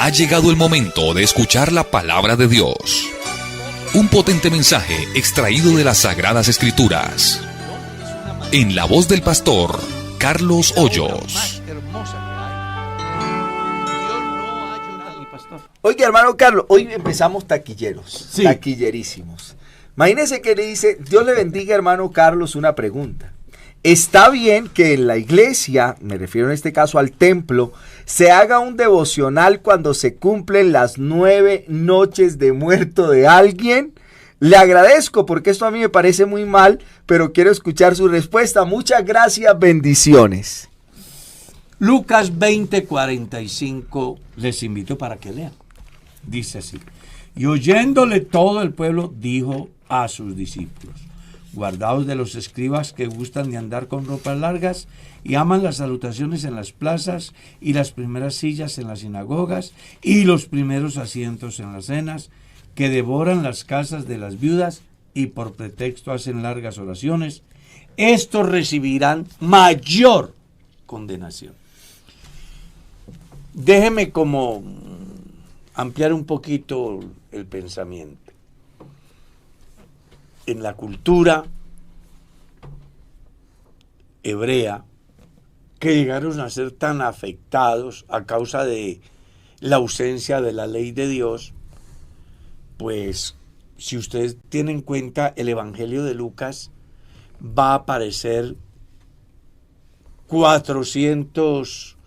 Ha llegado el momento de escuchar la palabra de Dios. Un potente mensaje extraído de las Sagradas Escrituras. En la voz del pastor Carlos Hoyos. Oiga, hermano Carlos, hoy empezamos taquilleros, sí. Taquillerísimos. Imagínese que le dice, Dios le bendiga, hermano Carlos, una pregunta. ¿Está bien que en la iglesia, me refiero en este caso al templo, se haga un devocional cuando se cumplen las 9 noches de muerto de alguien? Le agradezco porque esto a mí me parece muy mal, pero quiero escuchar su respuesta. Muchas gracias, bendiciones. Lucas 20:45, les invito para que lean. Dice así: y oyéndole todo el pueblo, dijo a sus discípulos: guardaos de los escribas que gustan de andar con ropas largas y aman las salutaciones en las plazas y las primeras sillas en las sinagogas y los primeros asientos en las cenas, que devoran las casas de las viudas y por pretexto hacen largas oraciones. Estos recibirán mayor condenación. Déjeme como ampliar un poquito el pensamiento. En la cultura hebrea, que llegaron a ser tan afectados a causa de la ausencia de la ley de Dios, pues si ustedes tienen en cuenta el Evangelio de Lucas, va a aparecer 400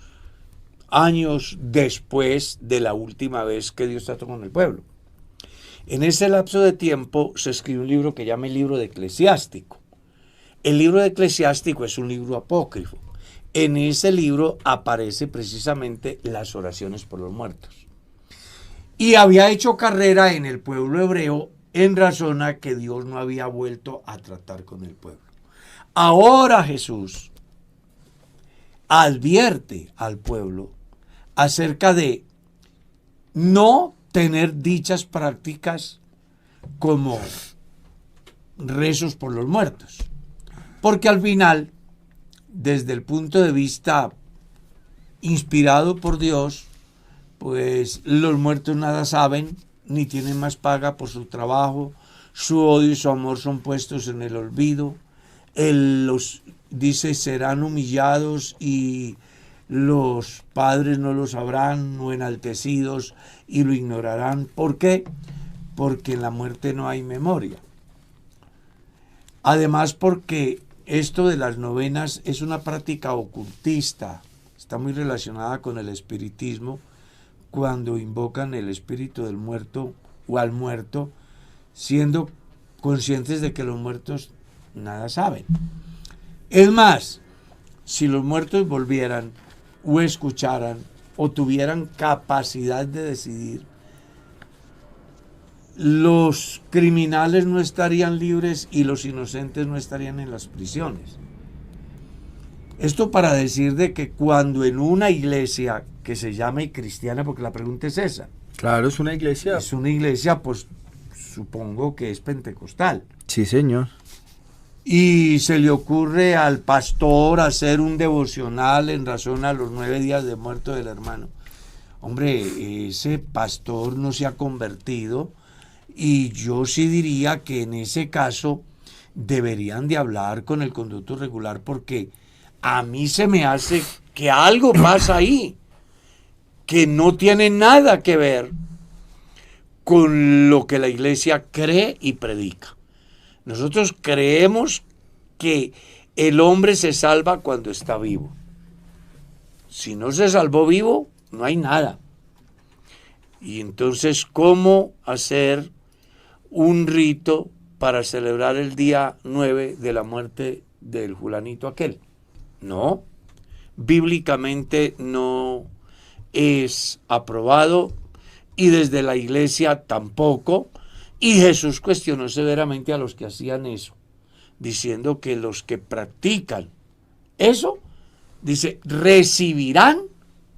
años después de la última vez que Dios trató con el pueblo. En ese lapso de tiempo se escribió un libro que llama el libro de Eclesiástico. El libro de Eclesiástico es un libro apócrifo. En ese libro aparece precisamente las oraciones por los muertos. Y había hecho carrera en el pueblo hebreo en razón a que Dios no había vuelto a tratar con el pueblo. Ahora Jesús advierte al pueblo acerca de no tener dichas prácticas como rezos por los muertos. Porque al final, desde el punto de vista inspirado por Dios, pues los muertos nada saben, ni tienen más paga por su trabajo, su odio y su amor son puestos en el olvido. Él los dice serán humillados y los padres no lo sabrán, o enaltecidos y lo ignorarán. ¿Por qué? Porque en la muerte no hay memoria. Además, porque esto de las novenas es una práctica ocultista, está muy relacionada con el espiritismo, cuando invocan el espíritu del muerto o al muerto, siendo conscientes de que los muertos nada saben. Es más, si los muertos volvieran o escucharan o tuvieran capacidad de decidir, los criminales no estarían libres y los inocentes no estarían en las prisiones. Esto para decir de que cuando en una iglesia que se llame cristiana, porque la pregunta es esa. Claro, es una iglesia. Es una iglesia, pues supongo que es pentecostal. Sí, señor. Y se le ocurre al pastor hacer un devocional en razón a los 9 días de muerto del hermano. Hombre, ese pastor no se ha convertido y yo sí diría que en ese caso deberían de hablar con el conducto regular, porque a mí se me hace que algo pasa ahí que no tiene nada que ver con lo que la iglesia cree y predica. Nosotros creemos que el hombre se salva cuando está vivo. Si no se salvó vivo, no hay nada. Y entonces, ¿cómo hacer un rito para celebrar el día 9 de la muerte del fulanito aquel? No, bíblicamente no es aprobado y desde la iglesia tampoco. Y Jesús cuestionó severamente a los que hacían eso, diciendo que los que practican eso, dice, recibirán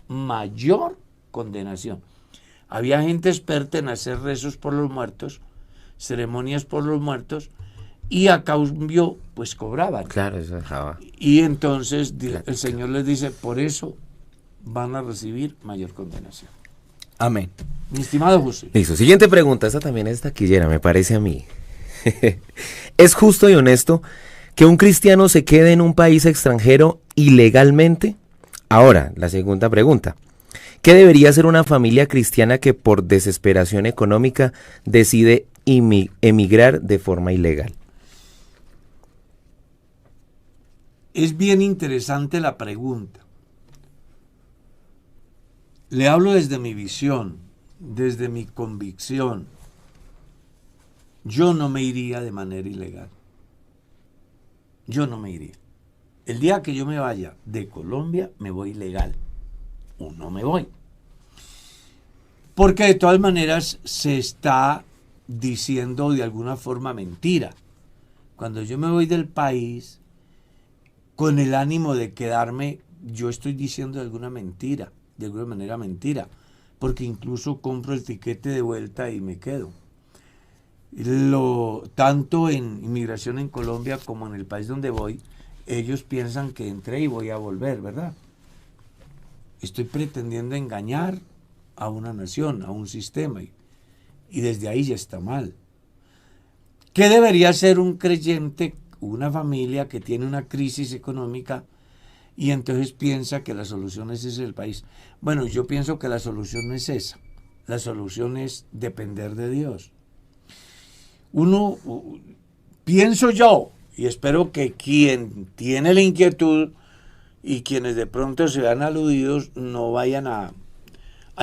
mayor condenación. Había gente experta en hacer rezos por los muertos, ceremonias por los muertos, y a cambio, pues cobraban. Claro, eso dejaba. Y entonces el Señor les dice, por eso van a recibir mayor condenación. Amén. Mi estimado José. Listo, siguiente pregunta, esta también es taquillera, me parece a mí. ¿Es justo y honesto que un cristiano se quede en un país extranjero ilegalmente? Ahora, la segunda pregunta. ¿Qué debería hacer una familia cristiana que por desesperación económica decide emigrar de forma ilegal? Es bien interesante la pregunta. Le hablo desde mi visión, desde mi convicción. Yo no me iría de manera ilegal. Yo no me iría. El día que yo me vaya de Colombia, me voy legal. O no me voy. Porque de todas maneras se está diciendo de alguna forma mentira. Cuando yo me voy del país con el ánimo de quedarme, yo estoy diciendo de alguna manera mentira, porque incluso compro el tiquete de vuelta y me quedo. Tanto en inmigración en Colombia como en el país donde voy, ellos piensan que entré y voy a volver, ¿verdad? Estoy pretendiendo engañar a una nación, a un sistema, y desde ahí ya está mal. ¿Qué debería ser un creyente, una familia que tiene una crisis económica y entonces piensa que la solución es ese el país? Bueno, yo pienso que la solución no es esa. La solución es depender de Dios. Pienso yo, y espero que quien tiene la inquietud y quienes de pronto se vean aludidos no vayan a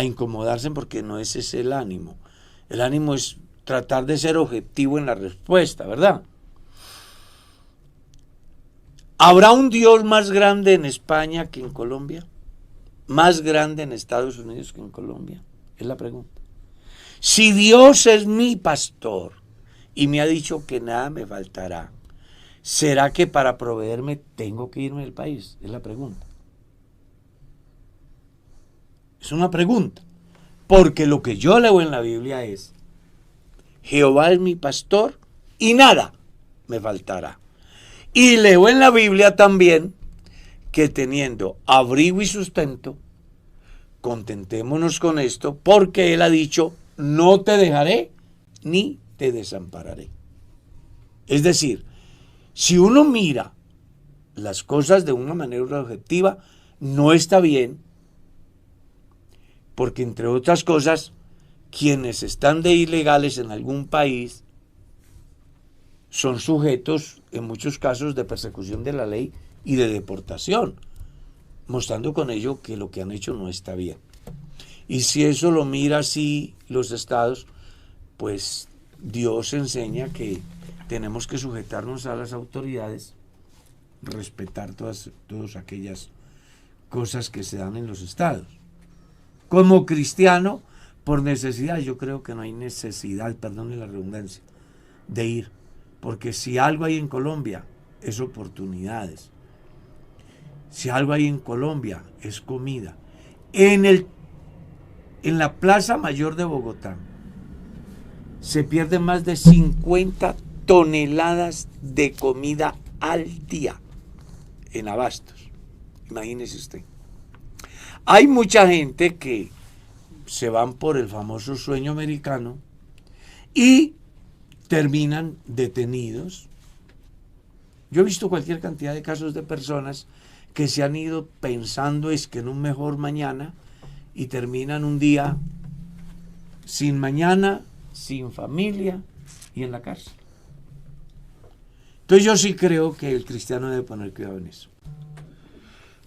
incomodarse, porque no ese es el ánimo. El ánimo es tratar de ser objetivo en la respuesta, ¿verdad? ¿Habrá un Dios más grande en España que en Colombia? ¿Más grande en Estados Unidos que en Colombia? Es la pregunta. Si Dios es mi pastor y me ha dicho que nada me faltará, ¿será que para proveerme tengo que irme del país? Es la pregunta. Es una pregunta. Porque lo que yo leo en la Biblia es: Jehová es mi pastor y nada me faltará. Y leo en la Biblia también que teniendo abrigo y sustento, contentémonos con esto, porque Él ha dicho: no te dejaré ni te desampararé. Es decir, si uno mira las cosas de una manera objetiva, no está bien, porque entre otras cosas, quienes están de ilegales en algún país son sujetos, en muchos casos, de persecución de la ley y de deportación, mostrando con ello que lo que han hecho no está bien. Y si eso lo mira así los estados, pues Dios enseña que tenemos que sujetarnos a las autoridades, respetar todas aquellas cosas que se dan en los estados. Como cristiano, por necesidad, yo creo que no hay necesidad, perdone la redundancia, de ir. Porque si algo hay en Colombia, es oportunidades. Si algo hay en Colombia, es comida. En la Plaza Mayor de Bogotá se pierden más de 50 toneladas de comida al día en abastos. Imagínese usted. Hay mucha gente que se van por el famoso sueño americano y terminan detenidos. Yo he visto cualquier cantidad de casos de personas que se han ido pensando es que en un mejor mañana y terminan un día sin mañana, sin familia y en la cárcel. Entonces yo sí creo que el cristiano debe poner cuidado en eso.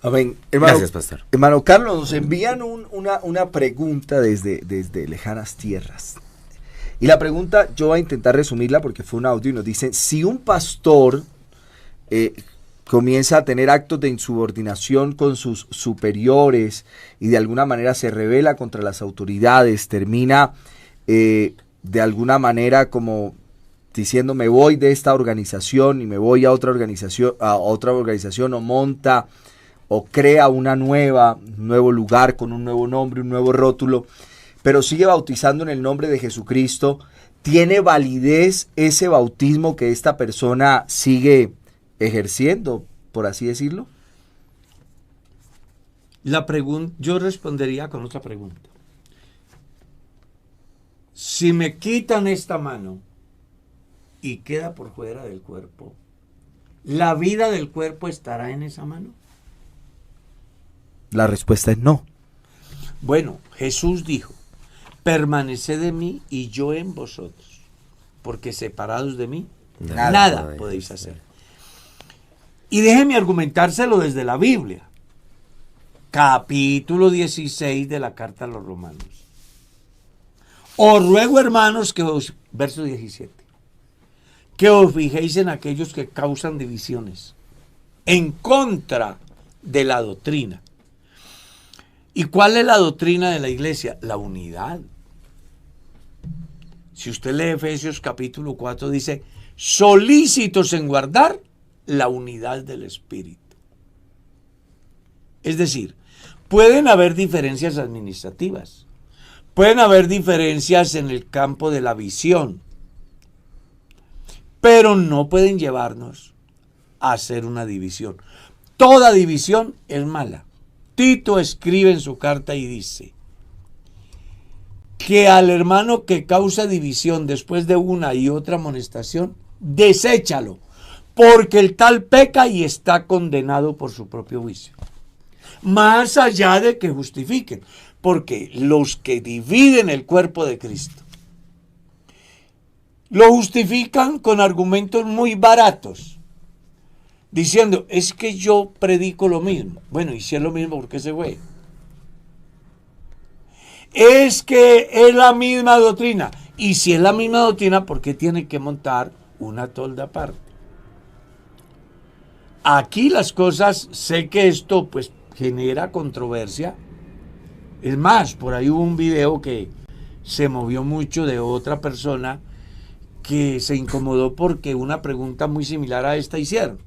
Amén. Hermano, Gracias, pastor. Hermano Carlos, nos envían una pregunta desde lejanas tierras. Y la pregunta, yo voy a intentar resumirla porque fue un audio y nos dicen: si un pastor comienza a tener actos de insubordinación con sus superiores y de alguna manera se rebela contra las autoridades, termina de alguna manera como diciendo: me voy de esta organización y me voy a otra organización o monta o crea un nuevo lugar con un nuevo nombre, un nuevo rótulo, pero sigue bautizando en el nombre de Jesucristo, ¿tiene validez ese bautismo que esta persona sigue ejerciendo, por así decirlo? Yo respondería con otra pregunta. si me quitan esta mano y queda por fuera del cuerpo, ¿la vida del cuerpo estará en esa mano? La respuesta es no. Bueno, Jesús dijo, permaneced en mí y yo en vosotros, porque separados de mí, nada podéis hacer. Y déjeme argumentárselo desde la Biblia. Capítulo 16 de la carta a los Romanos. Os ruego, hermanos, que os, verso 17, que os fijéis en aquellos que causan divisiones en contra de la doctrina. ¿Y cuál es la doctrina de la iglesia? La unidad. Si usted lee Efesios capítulo 4, dice, solícitos en guardar la unidad del Espíritu. Es decir, pueden haber diferencias administrativas, pueden haber diferencias en el campo de la visión, pero no pueden llevarnos a hacer una división. Toda división es mala. Tito escribe en su carta y dice que al hermano que causa división después de una y otra amonestación, deséchalo, porque el tal peca y está condenado por su propio vicio. Más allá de que justifiquen, porque los que dividen el cuerpo de Cristo lo justifican con argumentos muy baratos, diciendo, es que yo predico lo mismo. Bueno, y si es lo mismo, ¿por qué se fue? Es que es la misma doctrina. Y si es la misma doctrina, ¿por qué tiene que montar una tolda aparte? Aquí las cosas, sé que esto pues genera controversia. Es más, por ahí hubo un video que se movió mucho de otra persona que se incomodó porque una pregunta muy similar a esta hicieron.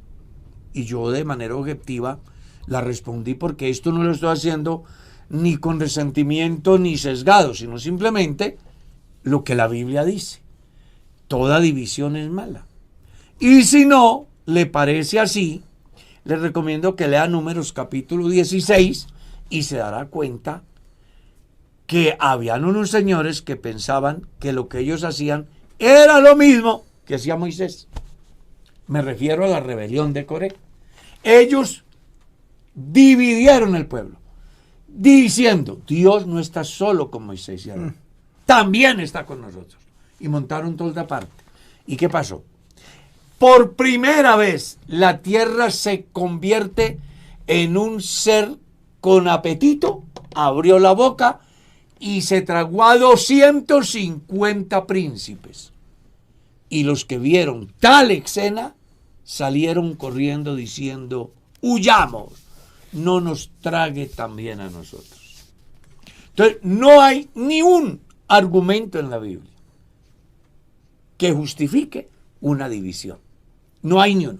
Y yo de manera objetiva la respondí, porque esto no lo estoy haciendo ni con resentimiento ni sesgado, sino simplemente lo que la Biblia dice. Toda división es mala. Y si no le parece así, les recomiendo que lea Números capítulo 16 y se dará cuenta que habían unos señores que pensaban que lo que ellos hacían era lo mismo que hacía Moisés. Me refiero a la rebelión de Coré. Ellos dividieron el pueblo, diciendo, Dios no está solo con Moisés y Aarón, también está con nosotros. Y montaron tolda aparte. ¿Y qué pasó? Por primera vez la tierra se convierte en un ser con apetito, abrió la boca y se tragó a 250 príncipes. Y los que vieron tal escena salieron corriendo diciendo, huyamos, no nos trague también a nosotros. Entonces, no hay ni un argumento en la Biblia que justifique una división. No hay ni uno.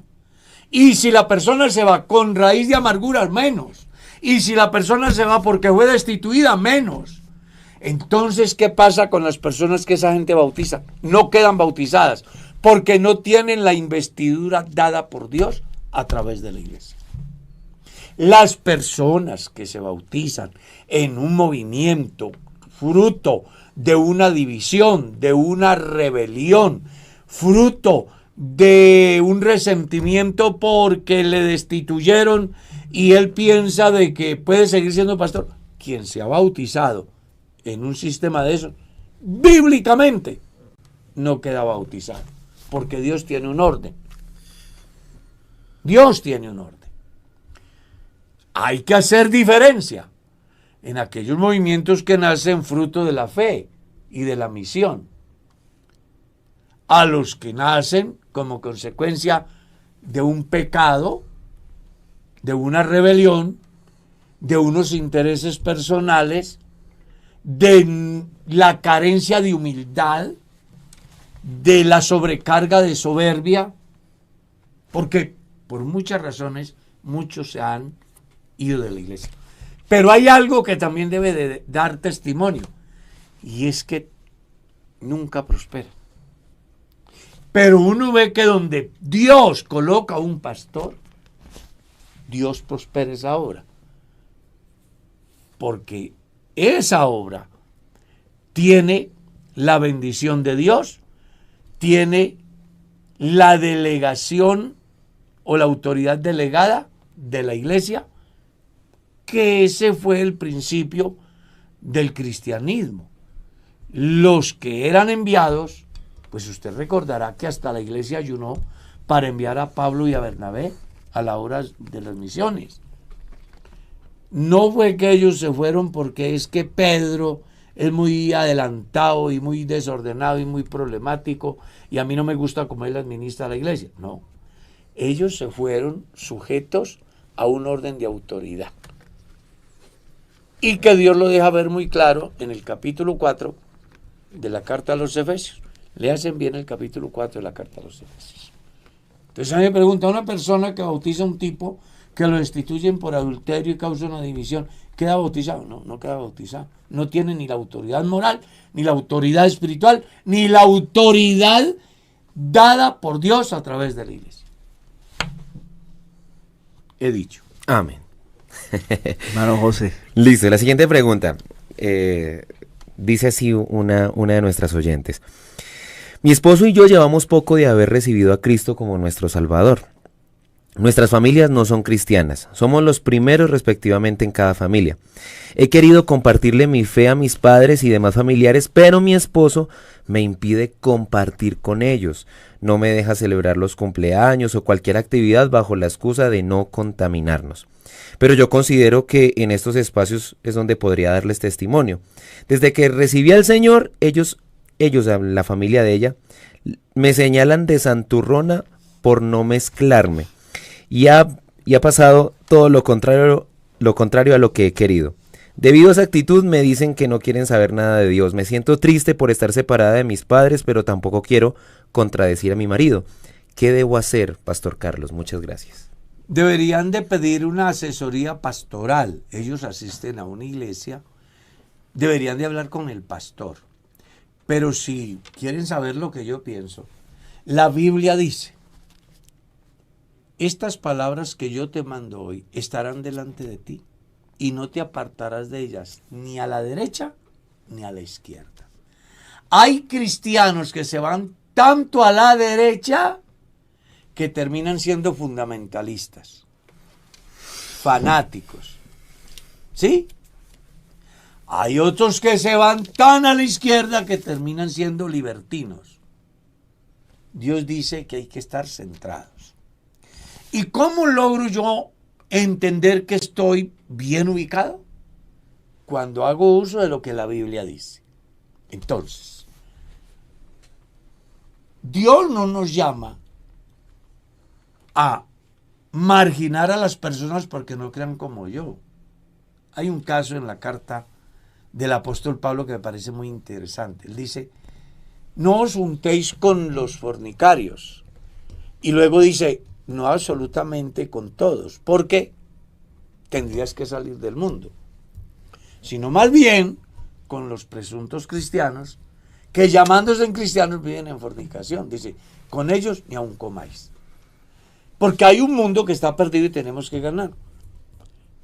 Y si la persona se va con raíz de amargura, menos. Y si la persona se va porque fue destituida, menos. Entonces, ¿qué pasa con las personas que esa gente bautiza? No quedan bautizadas porque no tienen la investidura dada por Dios a través de la iglesia. Las personas que se bautizan en un movimiento fruto de una división, de una rebelión, fruto de un resentimiento porque le destituyeron y él piensa de que puede seguir siendo pastor, quien se ha bautizado en un sistema de eso, bíblicamente no queda bautizado, porque Dios tiene un orden. Dios tiene un orden. Hay que hacer diferencia en aquellos movimientos que nacen fruto de la fe y de la misión, a los que nacen como consecuencia de un pecado, de una rebelión, de unos intereses personales, de la carencia de humildad, de la sobrecarga de soberbia, porque por muchas razones muchos se han ido de la iglesia. Pero hay algo que también debe de dar testimonio, y es que nunca prospera. Pero uno ve que donde Dios coloca un pastor, Dios prospera esa obra, porque esa obra tiene la bendición de Dios, tiene la delegación o la autoridad delegada de la iglesia, que ese fue el principio del cristianismo. Los que eran enviados, pues usted recordará que hasta la iglesia ayunó para enviar a Pablo y a Bernabé a la hora de las misiones. No fue que ellos se fueron porque es que Pedro es muy adelantado y muy desordenado y muy problemático y a mí no me gusta cómo él administra la iglesia. No, ellos se fueron sujetos a un orden de autoridad. Y que Dios lo deja ver muy claro en el capítulo 4 de la carta a los Efesios. Léanse bien el capítulo 4 de la carta a los Efesios. Entonces a mí me pregunta, una persona que bautiza a un tipo que lo destituyen por adulterio y causa una división, ¿queda bautizado? No, no queda bautizado. No tiene ni la autoridad moral, ni la autoridad espiritual, ni la autoridad dada por Dios a través de la iglesia. He dicho. Amén. Hermano José. Listo, la siguiente pregunta. Dice así una de nuestras oyentes. Mi esposo y yo llevamos poco de haber recibido a Cristo como nuestro Salvador. Nuestras familias no son cristianas, somos los primeros respectivamente en cada familia. He querido compartirle mi fe a mis padres y demás familiares, pero mi esposo me impide compartir con ellos. No me deja celebrar los cumpleaños o cualquier actividad bajo la excusa de no contaminarnos. Pero yo considero que en estos espacios es donde podría darles testimonio. Desde que recibí al Señor, ellos, la familia de ella, me señalan de santurrona por no mezclarme. Y ha pasado todo lo contrario a lo que he querido. Debido a esa actitud me dicen que no quieren saber nada de Dios. Me siento triste por estar separada de mis padres, pero tampoco quiero contradecir a mi marido. ¿Qué debo hacer, Pastor Carlos? Muchas gracias. Deberían de pedir una asesoría pastoral. Ellos asisten a una iglesia. Deberían de hablar con el pastor. Pero si quieren saber lo que yo pienso, la Biblia dice: estas palabras que yo te mando hoy estarán delante de ti y no te apartarás de ellas ni a la derecha ni a la izquierda. Hay cristianos que se van tanto a la derecha que terminan siendo fundamentalistas, fanáticos. ¿Sí? Hay otros que se van tan a la izquierda que terminan siendo libertinos. Dios dice que hay que estar centrados. ¿Y cómo logro yo entender que estoy bien ubicado? Cuando hago uso de lo que la Biblia dice. Entonces, Dios no nos llama a marginar a las personas porque no crean como yo. Hay un caso en la carta del apóstol Pablo que me parece muy interesante. Él dice: no os juntéis con los fornicarios. Y luego dice: no absolutamente con todos, porque tendrías que salir del mundo, sino más bien con los presuntos cristianos que, llamándose en cristianos, viven en fornicación. Dice: con ellos ni aun comáis, porque hay un mundo que está perdido y tenemos que ganar.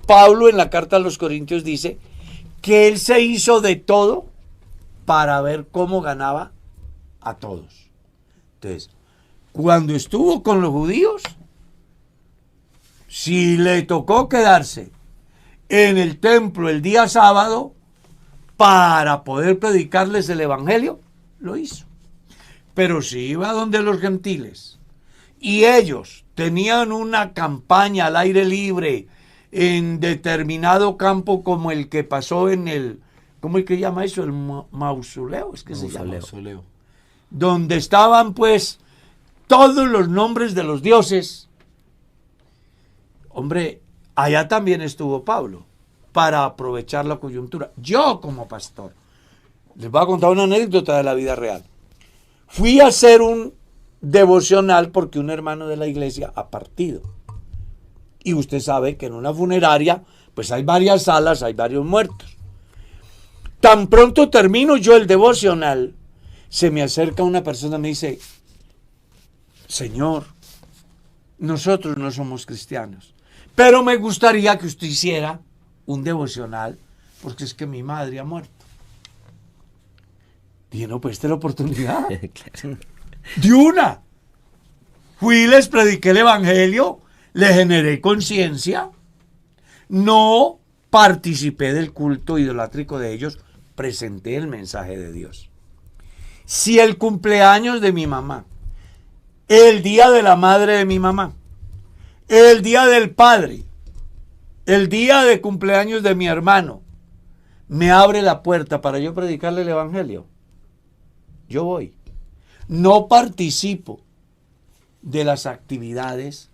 Pablo en la carta a los Corintios dice que él se hizo de todo para ver cómo ganaba a todos. Entonces, cuando estuvo con los judíos, si le tocó quedarse en el templo el día sábado para poder predicarles el evangelio, lo hizo. Pero si iba donde los gentiles y ellos tenían una campaña al aire libre en determinado campo, como el que pasó en el, ¿cómo es que llama eso? El mausoleo, es que se llama mausoleo, donde estaban pues todos los nombres de los dioses. Hombre, allá también estuvo Pablo para aprovechar la coyuntura. Yo, como pastor, les voy a contar una anécdota de la vida real. Fui a hacer un devocional porque un hermano de la iglesia ha partido. Y usted sabe que en una funeraria pues hay varias salas, hay varios muertos. Tan pronto termino yo el devocional, se me acerca una persona y me dice: Señor, nosotros no somos cristianos, pero me gustaría que usted hiciera un devocional porque es que mi madre ha muerto. Dije, no, pues esta es la oportunidad. Claro. De una. Fui y les prediqué el evangelio, les generé conciencia, no participé del culto idolátrico de ellos, presenté el mensaje de Dios. Si el cumpleaños de mi mamá, el día de la madre de mi mamá, el día del padre, el día de cumpleaños de mi hermano, me abre la puerta para yo predicarle el evangelio, yo voy. No participo de las actividades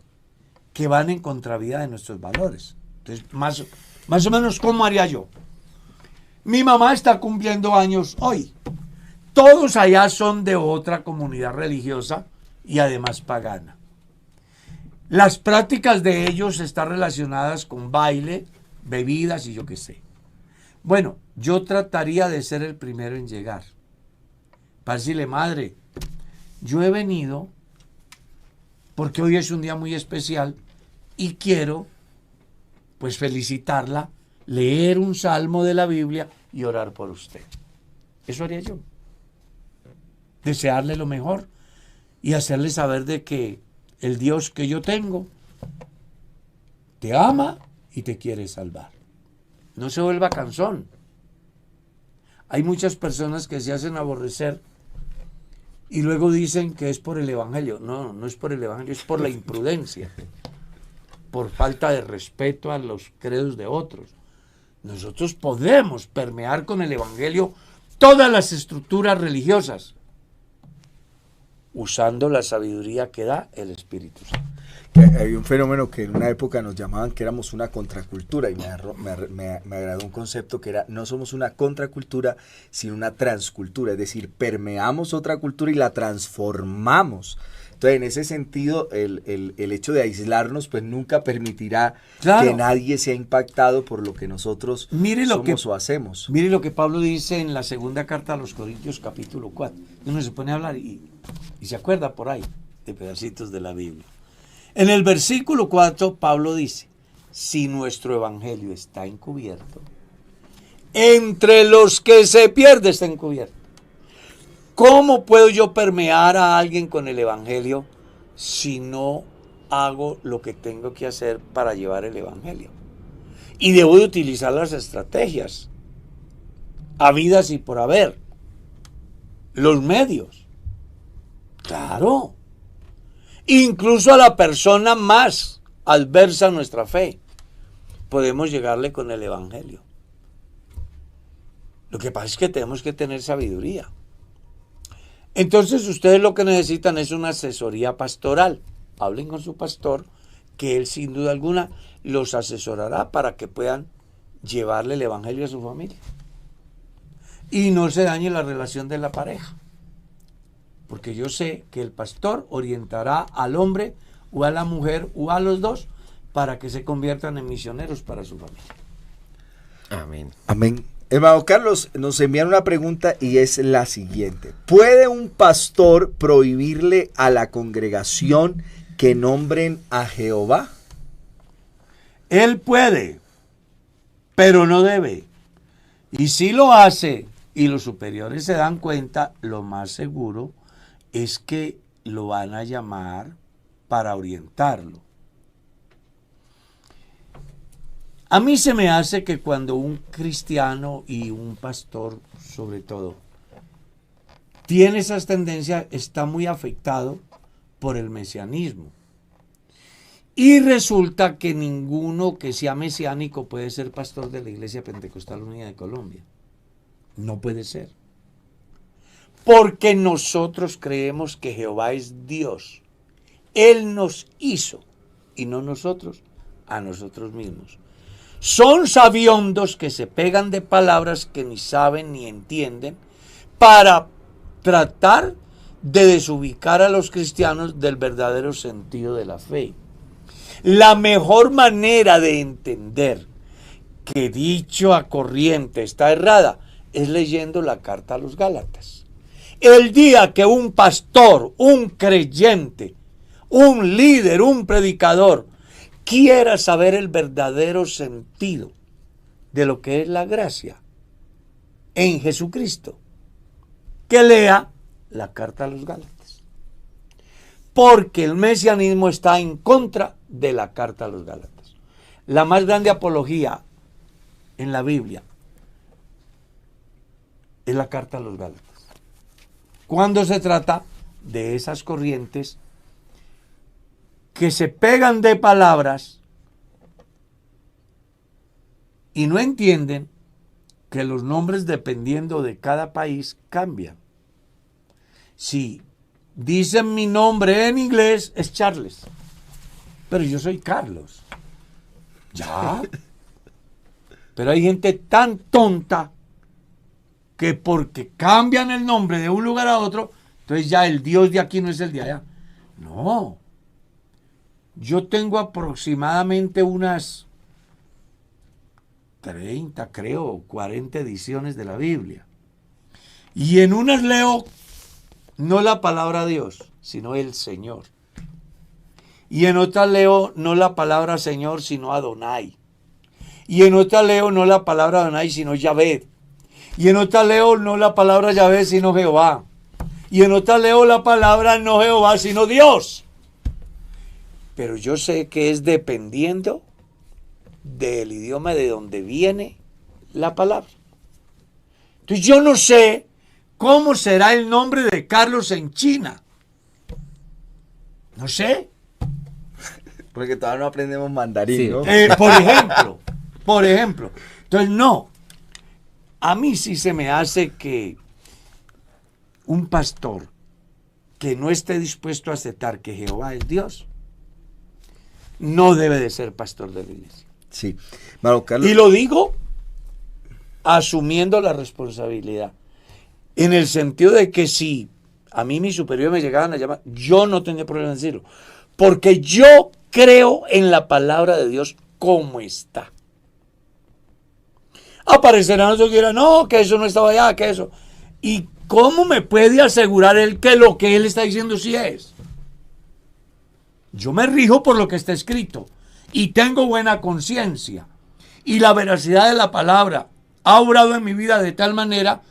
que van en contravía de nuestros valores. Entonces, más o menos, ¿cómo haría yo? Mi mamá está cumpliendo años hoy. Todos allá son de otra comunidad religiosa y además pagana. Las prácticas de ellos están relacionadas con baile, bebidas y yo qué sé. Bueno, yo trataría de ser el primero en llegar. Para decirle, madre, yo he venido porque hoy es un día muy especial y quiero, pues, felicitarla, leer un salmo de la Biblia y orar por usted. Eso haría yo. Desearle lo mejor y hacerle saber de que el Dios que yo tengo te ama y te quiere salvar. No se vuelva cansón. Hay muchas personas que se hacen aborrecer y luego dicen que es por el evangelio. No, no es por el evangelio, es por la imprudencia, por falta de respeto a los credos de otros. Nosotros podemos permear con el evangelio todas las estructuras religiosas, usando la sabiduría que da el Espíritu Santo. Hay un fenómeno que en una época nos llamaban que éramos una contracultura y me agradó un concepto que era, no somos una contracultura, sino una transcultura, es decir, permeamos otra cultura y la transformamos. Entonces, en ese sentido, el hecho de aislarnos, pues nunca permitirá que nadie sea impactado por lo que nosotros somos o hacemos. Mire lo que Pablo dice en la segunda carta a los Corintios, capítulo 4. Uno se pone a hablar y se acuerda por ahí de pedacitos de la Biblia. En el versículo 4, Pablo dice, si nuestro evangelio está encubierto, entre los que se pierde está encubierto. ¿Cómo puedo yo permear a alguien con el evangelio si no hago lo que tengo que hacer para llevar el evangelio? Y debo de utilizar las estrategias habidas y por haber, los medios. Claro. Incluso a la persona más adversa a nuestra fe, podemos llegarle con el evangelio. Lo que pasa es que tenemos que tener sabiduría. Entonces ustedes lo que necesitan es una asesoría pastoral. Hablen con su pastor, que él sin duda alguna los asesorará para que puedan llevarle el evangelio a su familia. Y no se dañe la relación de la pareja. Porque yo sé que el pastor orientará al hombre o a la mujer o a los dos para que se conviertan en misioneros para su familia. Amén. Amén. Hermano Carlos, nos envían una pregunta y es la siguiente. ¿Puede un pastor prohibirle a la congregación que nombren a Jehová? Él puede, pero no debe. Y si lo hace y los superiores se dan cuenta, lo más seguro es que lo van a llamar para orientarlo. A mí se me hace que cuando un cristiano y un pastor, sobre todo, tiene esas tendencias, está muy afectado por el mesianismo. Y resulta que ninguno que sea mesiánico puede ser pastor de la Iglesia Pentecostal Unida de Colombia. No puede ser. Porque nosotros creemos que Jehová es Dios. Él nos hizo y no nosotros a nosotros mismos. Son sabiondos que se pegan de palabras que ni saben ni entienden para tratar de desubicar a los cristianos del verdadero sentido de la fe. La mejor manera de entender que dicha corriente está errada es leyendo la carta a los Gálatas. El día que un pastor, un creyente, un líder, un predicador quiera saber el verdadero sentido de lo que es la gracia en Jesucristo, que lea la carta a los Gálatas. Porque el mesianismo está en contra de la carta a los Gálatas. La más grande apología en la Biblia es la carta a los Gálatas. Cuando se trata de esas corrientes que se pegan de palabras y no entienden que los nombres, dependiendo de cada país, cambian. Si dicen mi nombre en inglés, es Charles, pero yo soy Carlos. Ya. Pero hay gente tan tonta que porque cambian el nombre de un lugar a otro, entonces ya el Dios de aquí no es el de allá. No. Yo tengo aproximadamente unas 30, creo, 40 ediciones de la Biblia. Y en unas leo no la palabra Dios, sino el Señor. Y en otras leo no la palabra Señor, sino Adonai. Y en otras leo no la palabra Adonai, sino Yahvé. Y en otras leo no la palabra Yahvé, sino Jehová. Y en otras leo la palabra no Jehová, sino Dios. Pero yo sé que es dependiendo del idioma de donde viene la palabra. Entonces yo no sé cómo será el nombre de Carlos en China. No sé. Porque todavía no aprendemos mandarín, Sí. ¿no? Por ejemplo. Entonces no. A mí sí se me hace que un pastor que no esté dispuesto a aceptar que Jehová es Dios, no debe de ser pastor de la iglesia. Sí. Hermano Carlos. Y lo digo asumiendo la responsabilidad. En el sentido de que si a mí mis superiores me llegaban a llamar, yo no tenía problema en decirlo. Porque yo creo en la palabra de Dios como está. Aparecerán otros que dirán, no, que eso no estaba allá, que eso. ¿Y cómo me puede asegurar él que lo que él está diciendo sí es? Yo me rijo por lo que está escrito y tengo buena conciencia. Y la veracidad de la palabra ha obrado en mi vida de tal manera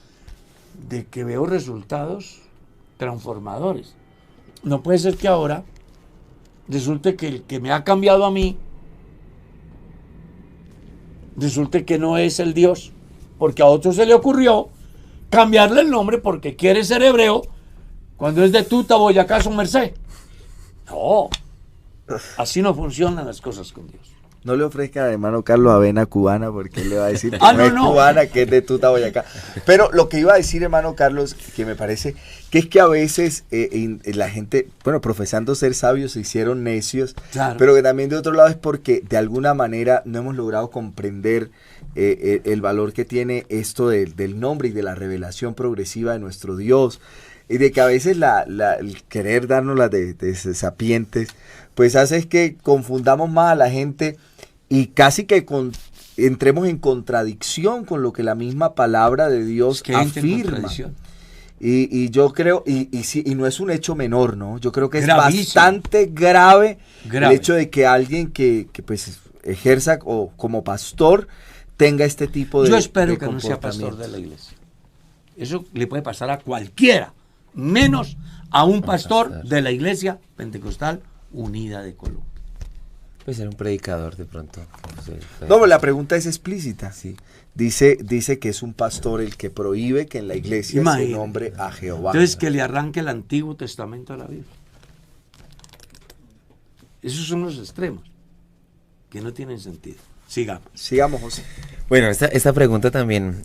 de que veo resultados transformadores. No puede ser que ahora resulte que el que me ha cambiado a mí resulte que no es el Dios, porque a otro se le ocurrió cambiarle el nombre porque quiere ser hebreo cuando es de Tuta, Boyacá, Su Merced. No, así no funcionan las cosas con Dios. No le ofrezca al hermano Carlos avena cubana porque él le va a decir que Ah, no es no. cubana, que es de Tuta, Boyacá. Pero lo que iba a decir, hermano Carlos, que me parece que es que a veces la gente, bueno, profesando ser sabios se hicieron necios, Claro. pero que también de otro lado es porque de alguna manera no hemos logrado comprender el valor que tiene esto del nombre y de la revelación progresiva de nuestro Dios. Y de que a veces el querer darnos las de sapientes, pues hace que confundamos más a la gente y casi que entremos en contradicción con lo que la misma palabra de Dios Que entre en afirma. contradicción. Y yo creo, y no es un hecho menor, ¿no? Yo creo que es Gravísimo. bastante grave el Grave. hecho de que alguien que pues ejerza o como pastor tenga este tipo de Yo espero de que no sea pastor comportamientos. de la iglesia. Eso le puede pasar a cualquiera, menos a un pastor de la Iglesia Pentecostal Unida de Colombia. Puede ser un predicador de pronto. No, pero la pregunta es explícita. Sí. Dice que es un pastor el que prohíbe que en la iglesia Imagínate. se nombre a Jehová. Entonces, que le arranque el Antiguo Testamento a la Biblia. Esos son los extremos que no tienen sentido. Sigamos. Sigamos, José. Bueno, esta pregunta también,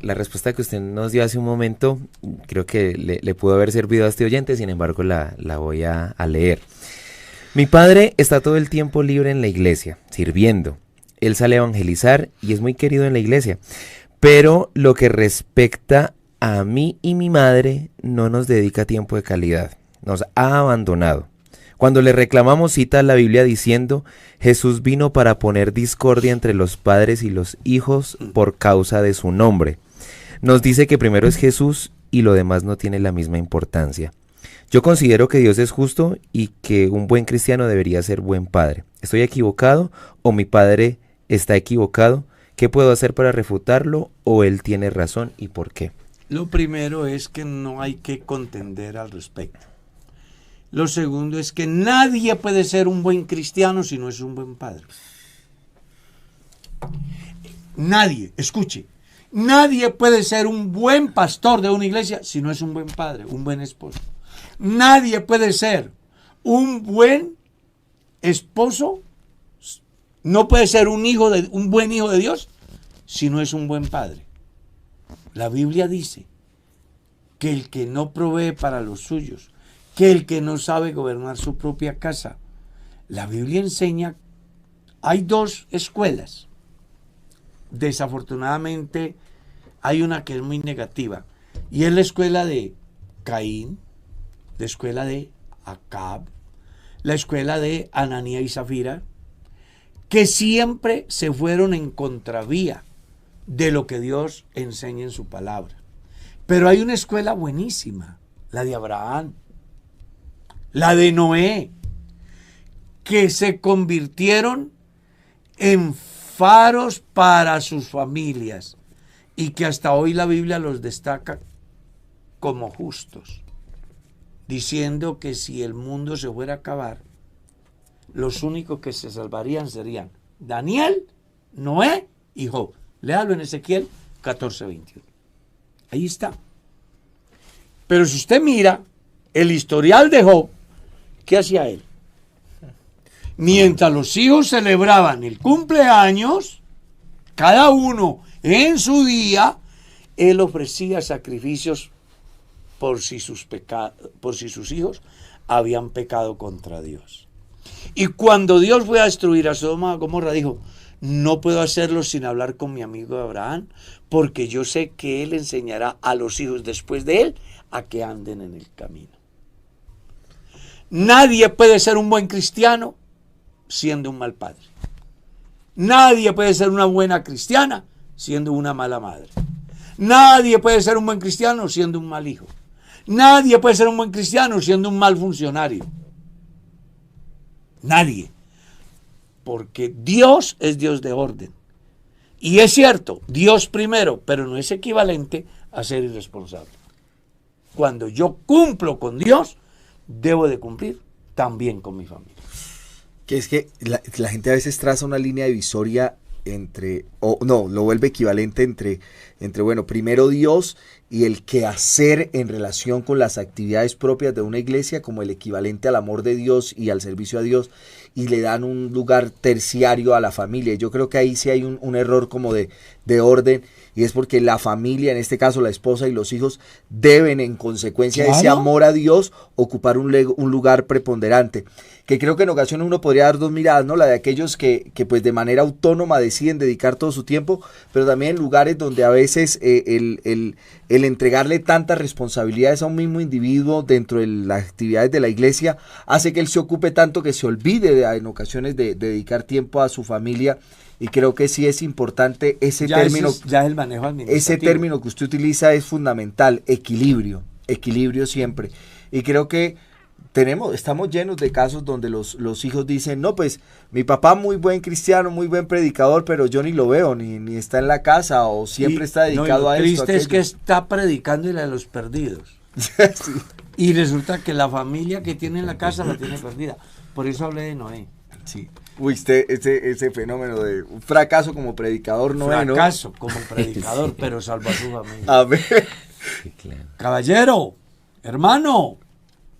la respuesta que usted nos dio hace un momento, creo que le pudo haber servido a este oyente, sin embargo la voy a leer. Mi padre está todo el tiempo libre en la iglesia, sirviendo. Él sale a evangelizar y es muy querido en la iglesia. Pero lo que respecta a mí y mi madre, no nos dedica tiempo de calidad. Nos ha abandonado. Cuando le reclamamos, cita la Biblia diciendo: Jesús vino para poner discordia entre los padres y los hijos por causa de su nombre. Nos dice que primero es Jesús y lo demás no tiene la misma importancia. Yo considero que Dios es justo y que un buen cristiano debería ser buen padre. ¿Estoy equivocado o mi padre está equivocado? ¿Qué puedo hacer para refutarlo o él tiene razón y por qué? Lo primero es que no hay que contender al respecto. Lo segundo es que nadie puede ser un buen cristiano si no es un buen padre. Nadie, escuche, nadie puede ser un buen pastor de una iglesia si no es un buen padre, un buen esposo. Nadie puede ser un buen esposo, no puede ser un buen hijo de Dios si no es un buen padre. La Biblia dice que el que no provee para los suyos, que el que no sabe gobernar su propia casa. La Biblia enseña, hay dos escuelas. Desafortunadamente hay una que es muy negativa y es la escuela de Caín, la escuela de Acab, la escuela de Ananía y Zafira, que siempre se fueron en contravía de lo que Dios enseña en su palabra. Pero hay una escuela buenísima, la de Abraham, la de Noé, que se convirtieron en faros para sus familias y que hasta hoy la Biblia los destaca como justos, diciendo que si el mundo se fuera a acabar, los únicos que se salvarían serían Daniel, Noé y Job. Léalo en Ezequiel 14:21. Ahí está. Pero si usted mira el historial de Job, ¿qué hacía él? Mientras los hijos celebraban el cumpleaños, cada uno en su día, él ofrecía sacrificios por si sus hijos habían pecado contra Dios. Y cuando Dios fue a destruir a Sodoma y Gomorra, dijo: no puedo hacerlo sin hablar con mi amigo Abraham, porque yo sé que él enseñará a los hijos después de él a que anden en el camino. Nadie puede ser un buen cristiano siendo un mal padre. Nadie puede ser una buena cristiana siendo una mala madre. Nadie puede ser un buen cristiano siendo un mal hijo. Nadie puede ser un buen cristiano siendo un mal funcionario. Nadie. Porque Dios es Dios de orden. Y es cierto, Dios primero, pero no es equivalente a ser irresponsable. Cuando yo cumplo con Dios, debo de cumplir también con mi familia. Que es que la gente a veces traza una línea divisoria entre, o no, lo vuelve equivalente entre, bueno, primero Dios y el quehacer en relación con las actividades propias de una iglesia como el equivalente al amor de Dios y al servicio a Dios, y le dan un lugar terciario a la familia. Yo creo que ahí sí hay un error como de orden, y es porque la familia, en este caso la esposa y los hijos, deben en consecuencia de ese amor a Dios ocupar un lugar preponderante. Que creo que en ocasiones uno podría dar dos miradas, ¿no? La de aquellos que pues de manera autónoma deciden dedicar todo su tiempo, pero también en lugares donde a veces el entregarle tantas responsabilidades a un mismo individuo dentro de las actividades de la iglesia hace que él se ocupe tanto que se olvide en ocasiones de dedicar tiempo a su familia. Y creo que sí es importante ese término. Ya es el manejo administrativo. Ese término que usted utiliza es fundamental, equilibrio siempre. Y creo que estamos llenos de casos donde los hijos dicen: no, pues mi papá muy buen cristiano, muy buen predicador, pero yo ni lo veo, ni está en la casa, o siempre está dedicado a esto. Lo triste es que está predicando y la de los perdidos. Sí. Y resulta que la familia que tiene en la casa la tiene perdida. Por eso hablé de Noé. Sí. Uy, ese fenómeno de un fracaso como predicador, Noé, ¿no? Fracaso como predicador, sí. Pero salvó a su familia. A ver. Sí, claro. Caballero, hermano,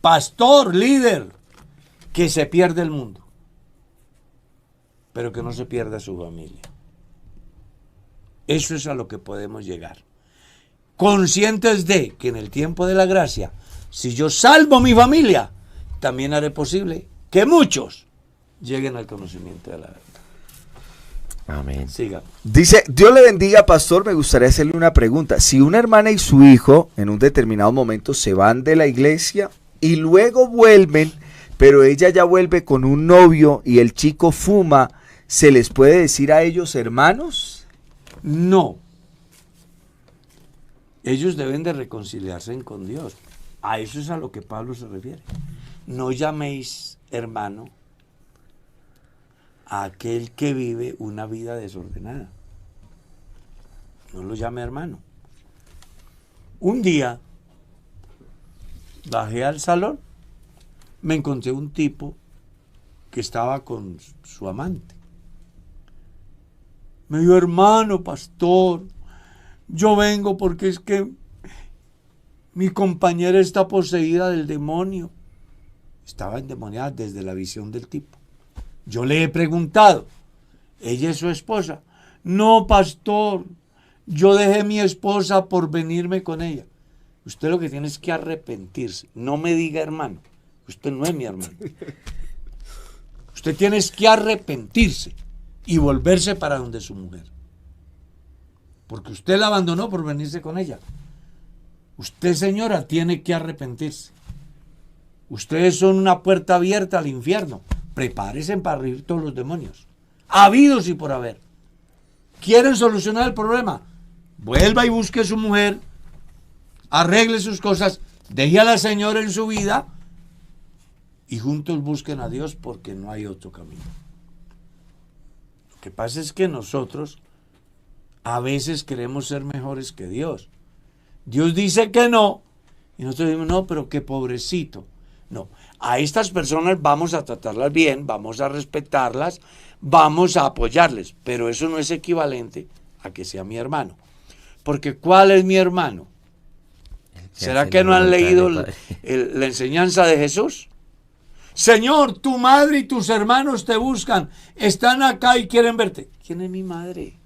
pastor, líder, que se pierde el mundo, pero que no se pierda su familia. Eso es a lo que podemos llegar. Conscientes de que en el tiempo de la gracia, si yo salvo mi familia, también haré posible que muchos lleguen al conocimiento de la verdad. Amén. Siga. Dice: Dios le bendiga, pastor. Me gustaría hacerle una pregunta. Si una hermana y su hijo en un determinado momento se van de la iglesia y luego vuelven, pero ella ya vuelve con un novio y el chico fuma, ¿se les puede decir a ellos hermanos? No. Ellos deben de reconciliarse con Dios. A eso es a lo que Pablo se refiere. No llaméis hermano a aquel que vive una vida desordenada. No lo llame hermano. Un día bajé al salón, me encontré un tipo que estaba con su amante. Me dijo, hermano, pastor, yo vengo porque es que mi compañera está poseída del demonio. Estaba endemoniada desde la visión del tipo. Yo le he preguntado, ¿ella es su esposa? No, pastor, yo dejé mi esposa por venirme con ella. Usted lo que tiene es que arrepentirse. No me diga hermano, usted no es mi hermano. Usted tiene que arrepentirse y volverse para donde su mujer. Porque usted la abandonó por venirse con ella. Usted, señora, tiene que arrepentirse. Ustedes son una puerta abierta al infierno. Prepárense para recibir todos los demonios, habidos y por haber. ¿Quieren solucionar el problema? Vuelva y busque a su mujer, arregle sus cosas, deje a la señora en su vida y juntos busquen a Dios, porque no hay otro camino. Lo que pasa es que nosotros a veces queremos ser mejores que Dios. Dios dice que no, y nosotros decimos, no, pero qué pobrecito. No, a estas personas vamos a tratarlas bien, vamos a respetarlas, vamos a apoyarles, pero eso no es equivalente a que sea mi hermano. Porque ¿cuál es mi hermano? ¿Será que no han leído la enseñanza de Jesús? Señor, tu madre y tus hermanos te buscan, están acá y quieren verte. ¿Quién es mi madre?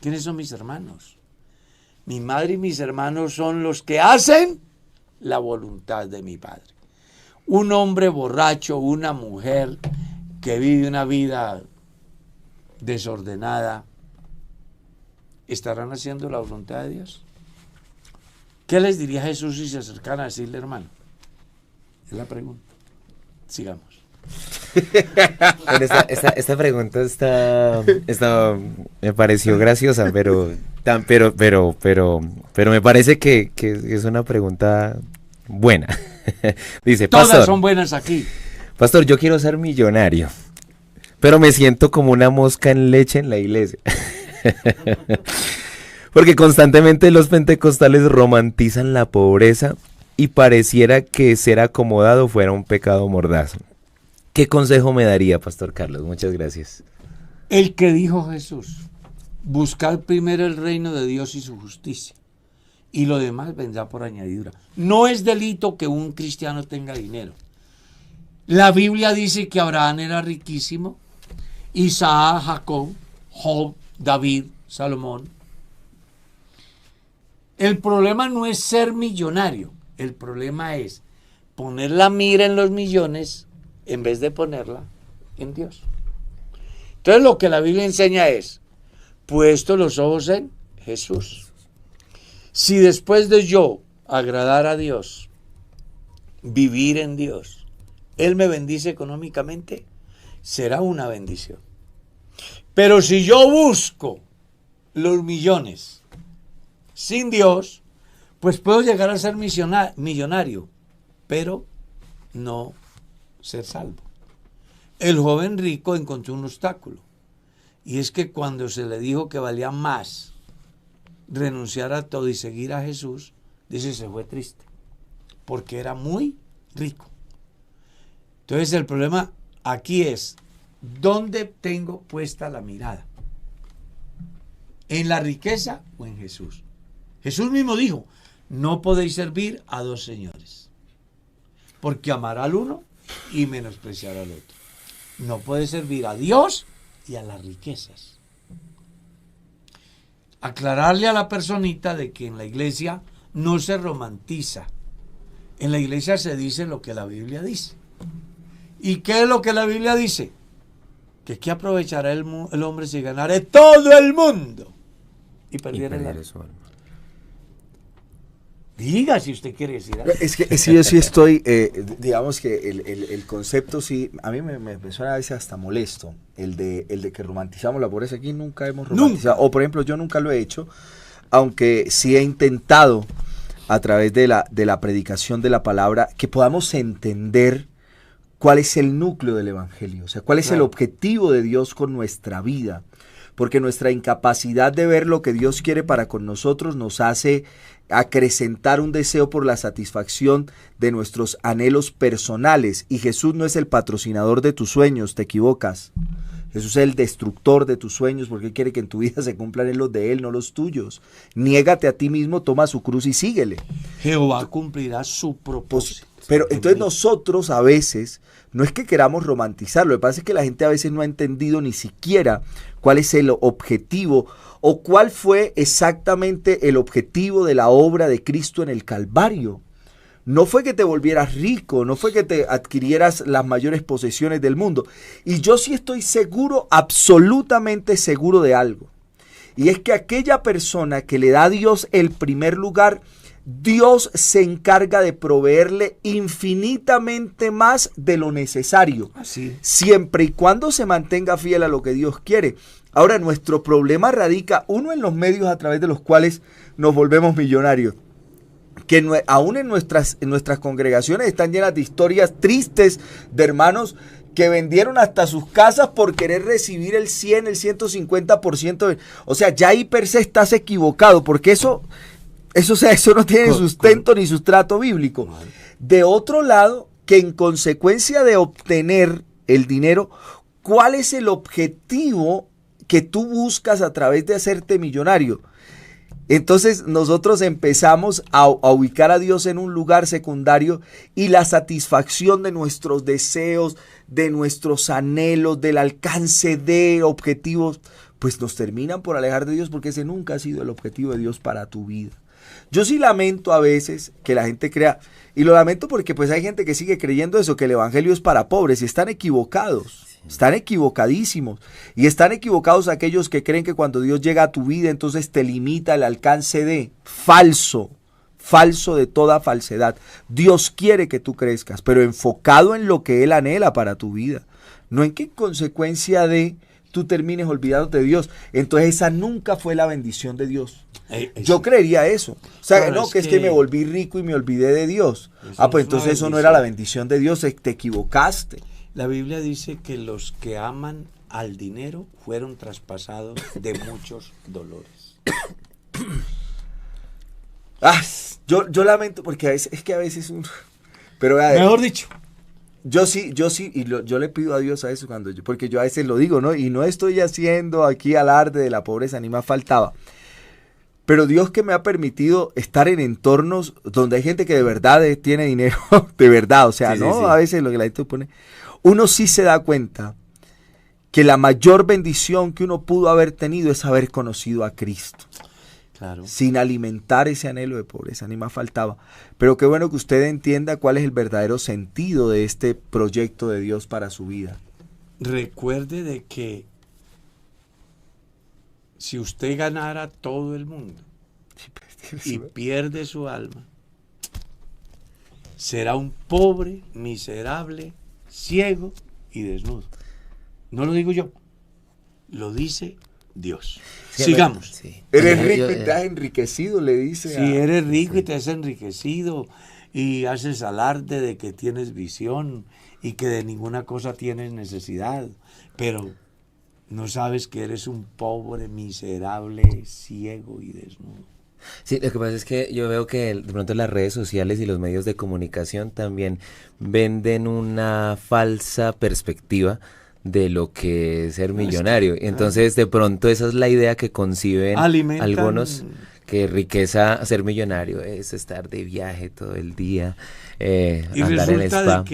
¿Quiénes son mis hermanos? Mi madre y mis hermanos son los que hacen la voluntad de mi Padre. Un hombre borracho, una mujer que vive una vida desordenada, ¿estarán haciendo la voluntad de Dios? ¿Qué les diría Jesús si se acercaran a decirle, hermano? Es la pregunta. Sigamos. Bueno, esta pregunta me pareció graciosa, pero me parece que es una pregunta buena. Dice, todas pastor, son buenas aquí. Pastor, yo quiero ser millonario, pero me siento como una mosca en leche en la iglesia. Porque constantemente los pentecostales romantizan la pobreza y pareciera que ser acomodado fuera un pecado mordazo. ¿Qué consejo me daría, Pastor Carlos? Muchas gracias. El que dijo Jesús, buscad primero el reino de Dios y su justicia, y lo demás vendrá por añadidura. No es delito que un cristiano tenga dinero. La Biblia dice que Abraham era riquísimo, Isaac, Jacob, Job, David, Salomón. El problema no es ser millonario, el problema es poner la mira en los millones en vez de ponerla en Dios. Entonces lo que la Biblia enseña es, puesto los ojos en Jesús. Si después de yo agradar a Dios, vivir en Dios, Él me bendice económicamente, será una bendición. Pero si yo busco los millones sin Dios, pues puedo llegar a ser millonario, pero no ser salvo. El joven rico encontró un obstáculo, y es que cuando se le dijo que valía más renunciar a todo y seguir a Jesús, dice, se fue triste, porque era muy rico. Entonces el problema aquí es, ¿dónde tengo puesta la mirada? ¿En la riqueza o en Jesús? Jesús mismo dijo, no podéis servir a dos señores, porque amará al uno y menospreciará al otro. No puede servir a Dios y a las riquezas. Aclararle a la personita de que en la iglesia no se romantiza. En la iglesia se dice lo que la Biblia dice. ¿Y qué es lo que la Biblia dice? Que ¿qué aprovechará el hombre si ganare todo el mundo y perdiera el alma? Diga si usted quiere decir algo. Es que sí, yo sí estoy, digamos que el concepto sí, a mí me suena a veces hasta molesto, el de que romantizamos la pobreza. Aquí nunca hemos romantizado, o por ejemplo yo nunca lo he hecho, aunque sí he intentado a través de la predicación de la palabra que podamos entender cuál es el núcleo del evangelio, o sea, cuál es el objetivo de Dios con nuestra vida. porque nuestra incapacidad de ver lo que Dios quiere para con nosotros nos hace acrecentar un deseo por la satisfacción de nuestros anhelos personales. Y Jesús no es el patrocinador de tus sueños, te equivocas. Jesús es el destructor de tus sueños, porque Él quiere que en tu vida se cumplan los de Él, no los tuyos. Niégate a ti mismo, toma su cruz y síguele. Jehová cumplirá su propósito. Pero entonces nosotros a veces, no es que queramos romantizarlo, lo que pasa es que la gente a veces no ha entendido ni siquiera cuál es el objetivo o cuál fue exactamente el objetivo de la obra de Cristo en el Calvario. No fue que te volvieras rico, no fue que te adquirieras las mayores posesiones del mundo. Y yo sí estoy seguro, absolutamente seguro de algo. Y es que aquella persona que le da a Dios el primer lugar, Dios se encarga de proveerle infinitamente más de lo necesario. Así. Siempre y cuando se mantenga fiel a lo que Dios quiere. Ahora, nuestro problema radica, uno, en los medios a través de los cuales nos volvemos millonarios. Que aún en nuestras congregaciones están llenas de historias tristes de hermanos que vendieron hasta sus casas por querer recibir el 100, el 150%. O sea, ya ahí per se estás equivocado, porque eso no tiene sustento ni sustrato bíblico. De otro lado, que en consecuencia de obtener el dinero, ¿cuál es el objetivo que tú buscas a través de hacerte millonario? Entonces nosotros empezamos a ubicar a Dios en un lugar secundario y la satisfacción de nuestros deseos, de nuestros anhelos, del alcance de objetivos, pues nos terminan por alejar de Dios, porque ese nunca ha sido el objetivo de Dios para tu vida. Yo sí lamento a veces que la gente crea, y lo lamento porque pues hay gente que sigue creyendo eso, que el evangelio es para pobres, y están equivocados. Están equivocadísimos, y están equivocados aquellos que creen que cuando Dios llega a tu vida entonces te limita el alcance de falso de toda falsedad. Dios quiere que tú crezcas, pero enfocado en lo que Él anhela para tu vida, no en que en consecuencia de tú termines olvidándote de Dios. Entonces esa nunca fue la bendición de Dios. Yo creería eso. O sea, Claro, no, es que me volví rico y me olvidé de Dios. Pues entonces eso no era la bendición de Dios, te equivocaste. La Biblia dice que los que aman al dinero fueron traspasados de muchos dolores. Yo lamento porque a veces uno... Pero Mejor dicho. Yo sí, y yo le pido a Dios a eso porque yo a veces lo digo, ¿no? Y no estoy haciendo aquí alarde de la pobreza, ni más faltaba. Pero Dios, que me ha permitido estar en entornos donde hay gente que de verdad tiene dinero, de verdad, o sea, sí, ¿no? Sí. A veces lo que la gente pone, uno sí se da cuenta que la mayor bendición que uno pudo haber tenido es haber conocido a Cristo. Claro. Sin alimentar ese anhelo de pobreza, ni más faltaba. Pero qué bueno que usted entienda cuál es el verdadero sentido de este proyecto de Dios para su vida. Recuerde de que si usted ganara todo el mundo y pierde su alma, será un pobre, miserable, ciego y desnudo. No lo digo yo, lo dice Dios. Sí, sigamos. Sí. Eres rico y te has enriquecido, le dice. Si eres rico y te has enriquecido y haces alarde de que tienes visión y que de ninguna cosa tienes necesidad, pero no sabes que eres un pobre, miserable, ciego y desnudo. Sí, lo que pasa es que yo veo que de pronto las redes sociales y los medios de comunicación también venden una falsa perspectiva de lo que es ser millonario. Entonces, de pronto esa es la idea que conciben algunos, que riqueza, ser millonario es estar de viaje todo el día, andar en spa.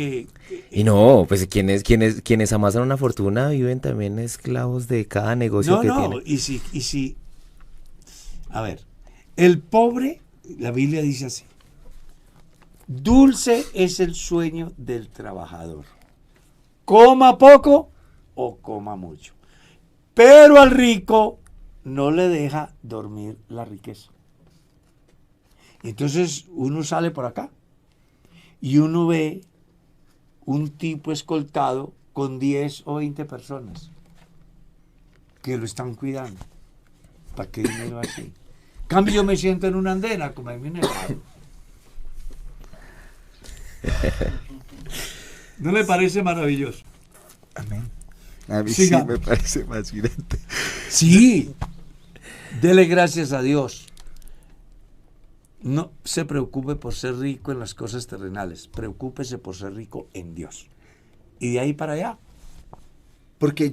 Y no, pues quienes amasan una fortuna viven también esclavos de cada negocio que tienen. Y si, a ver, el pobre, la Biblia dice así: dulce es el sueño del trabajador, coma poco o coma mucho, pero al rico no le deja dormir la riqueza. Entonces uno sale por acá y uno ve un tipo escoltado con 10 o 20 personas que lo están cuidando. ¿Para qué dinero así? En cambio, yo me siento en una andena como en mi negado. ¿No le parece maravilloso? Amén. A mí sí me parece fascinante. Sí, dele gracias a Dios. No se preocupe por ser rico en las cosas terrenales, preocúpese por ser rico en Dios. Y de ahí para allá. Porque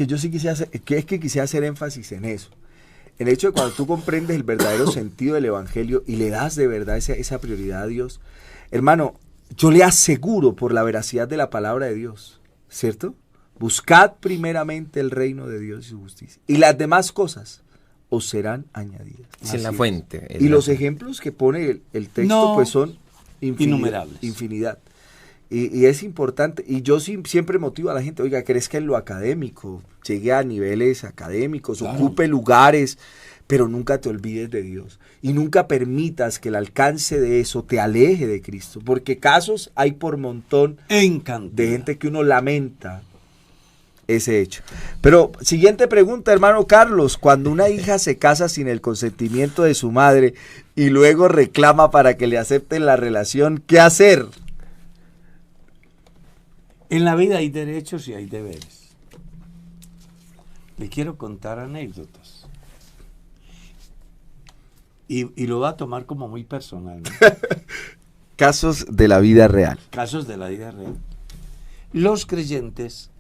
yo sí quisiera hacer énfasis en eso. El hecho de cuando tú comprendes el verdadero sentido del evangelio y le das de verdad esa prioridad a Dios, hermano, yo le aseguro por la veracidad de la palabra de Dios, ¿cierto? Buscad primeramente el reino de Dios y su justicia, y las demás cosas os serán añadidas. Es en la fuente. Y los ejemplos que pone el texto pues son innumerables. Infinidad. Y es importante, y yo siempre motivo a la gente, oiga, crezca en lo académico, llegue a niveles académicos, claro, ocupe lugares, pero nunca te olvides de Dios. Y nunca permitas que el alcance de eso te aleje de Cristo, porque casos hay por montón de gente que uno lamenta ese hecho. Pero, siguiente pregunta, hermano Carlos. Cuando una hija se casa sin el consentimiento de su madre y luego reclama para que le acepten la relación, ¿qué hacer? En la vida hay derechos y hay deberes. Le quiero contar anécdotas. Y lo va a tomar como muy personal, ¿no? Casos de la vida real. Casos de la vida real. Los creyentes